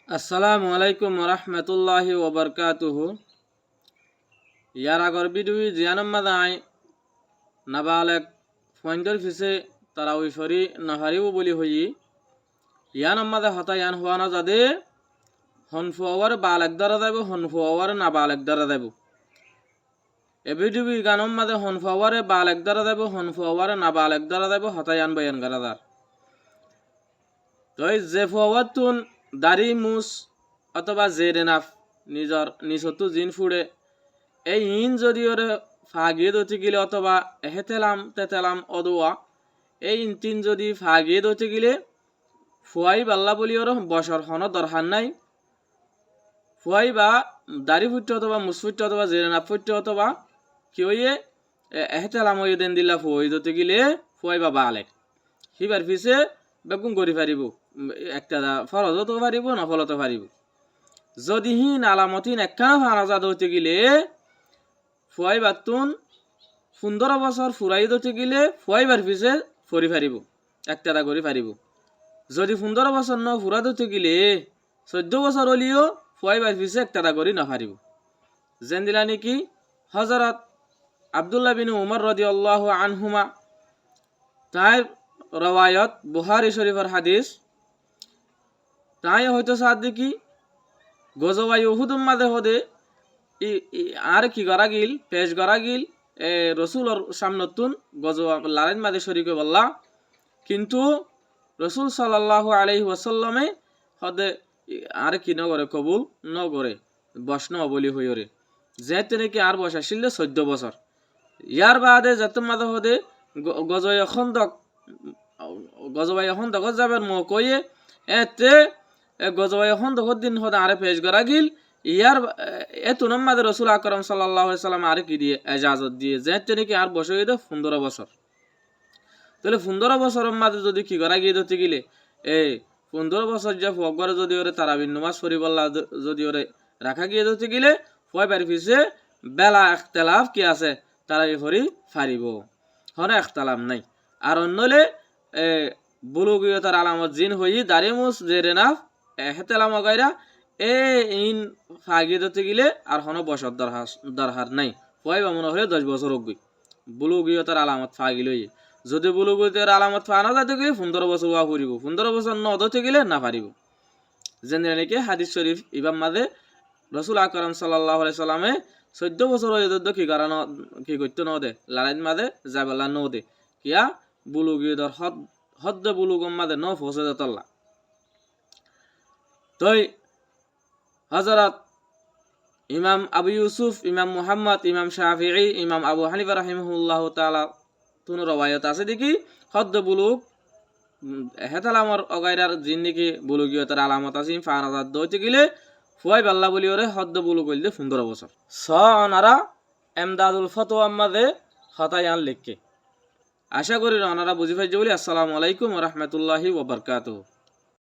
আসসালামু আলাইকুম রহমতুল্লাহি ওবরকাতুহু। ইয়ার আগর বিদুই জিয়ানম মাদাই নাবালেক ফয়েন্ডর ফিসে তারা ওই সরি নাহারিও বলি হই ইয়ান মাদে হতা ইয়ান হওয়া না যাদে হনফু আওয়ার বালেক দ্বারা দেব হনফু আওয়ার নাবালেক দ্বারা দেব এ বিদুই গানম মাদে হনফু আওয়ারে বালেক দ্বারা দেব হনফু আওয়ারে নাবালেক দ্বারা দেব হতা ইয়ান বয়ান গারাদার তই যে ফুয়াতুন দাড়ি মুস অথবা জেরেনাফ নিজর নিজতো জিন ফুড়ে এই ইন যদি ওরে ফাগিয়ে দতে গেলে অথবা হেতেলাম তেতেলাম অদোয়া এই তিন যদি ফাগিয়ে দতে গেলে ফুয়াই বাল্লা বলি ওর বসর হন দরকার নাই। ফুয়াই বা দাড়ি ফুটতে অথবা মুসফুটতে অথবা জেরেনাফ ফুটতে অথবা কি হইয়ে হেতেলাম ওই দেন দিলা ফুয়াই দতে গেলে ফুয়াই বা বালেক হিবার পিছে বেগুন করি পারিব একটা ফরজ হতে পারিব নফল হতে পারিব। যদি হিন আলামতিন একখানা ফানাজাদ হইতে গেলে ফুয়াই বাতুন 15 বছর ফুরাই দতে গেলে ফুয়াইবার পিছে ফরি পারিব একটা করি পারিব। যদি 15 বছর ন ফুরা দতে গেলে 14 বছর হলিও ফুয়াইবার পিছে একটা করি না পারিব। যেন দিলা নাকি হযরত আব্দুল্লাহ বিন উমর রাদিয়াল্লাহু আনহুমা তাই রওয়ায়ত বুখারী শরীফের হাদিস তাই হয়তো সাদ দেখি গজওয়াই উহুদুম মাদে হদে আর কি করা গিল পেশ করা গিল রসুলর সামনতুন গজওয়া লারেন মাদে শরীকে বললা কিন্তু রসুল সাল্লাল্লাহু আলাইহি ওয়াসাল্লামে হদে আর কি নগরে কবুল নগরে বসন বলি হইরে যেতে নাকি আর বসা ছিল 14 বছর। ইয়ার বাদে যত মাদে হদে গজওয়াই খন্দক যাবেন মো কইয়ে এতে গজওয়াই খন্দক দিন হদে আরে পেশ করা গিল ইয়ার এতুন মাদে রসুল আকরাম সাল্লাল্লাহু আলাইহি সাল্লাম আর কি দিয়ে ইজাজত দিয়ে যেতে নাকি আর বসে গিয়ে 15 বছর। তাহলে 15 বছর মাদে যদি কি করা গিয়ে দিতে গেলে 15 বছর যে ফগরে যদি ওরে তারাবিন নামাজ পড়ি বললা যদি ওরে রাখা গিয়ে দিতে গেলে ফয়বার পিছে বেলা ইখতিলাফ কি আছে তারা ফরি ফারিব হনে ইখতিলাফ নাই। আর অন্যলে বুলুগিয়তার আলামত জিন হই দারিমুস জেরেনাফ হেতেলাম গায়রা ইন ফাগি দিতে গেলে আর হন বছর দরহার নাই ফয়বা মনে হলে 10 বছর হগই বুলুগিয়তার আলামত ফাগি লই। যদি বুলুগিয়তার আলামত ফানা যাতে গেলে 15 বছর ওয়া ফুরিব 15 বছর ন হতে গেলে না পারিব। যেন নাকি হাদিস শরীফ ইমাম মাদে রসুল আকরাম সাল্লাল্লাহু আলাইহি সাল্লামে 14 বছর হয়ে যদ কি কারণ কি করতে ন দে লারাইন মাদে যাবেলা ন দে কিয়া বুলুগিয়তার হদ্দ বুলুগম মাদে ন ফসে দতল্লা। তই হযরত ইমাম আবু ইউসুফ ইমাম মুহাম্মদ ইমাম শাফিঈ ইমাম আবু হানিফা রাহিমাহুল্লাহু তাআলা তুন রওয়ায়াত আছে দেখি হদ্দ বুলুগ হেতালামর অগাইরার জিন নাকি বুলুগিয়তার আলামত আছে ফানাজাত দইতে গেলে ফুয়াই বাল্লা বলি ওরে হদ্দ বুলুগ হইলে 15 বছর স অনারা এমদাদুল ফতোয়া মাদে হতায়ান লিখকে। আশা করি অনারা বুঝি পাইছে বলি। আসসালামু আলাইকুম ওয়া রাহমাতুল্লাহি ওয়া বারাকাতুহু।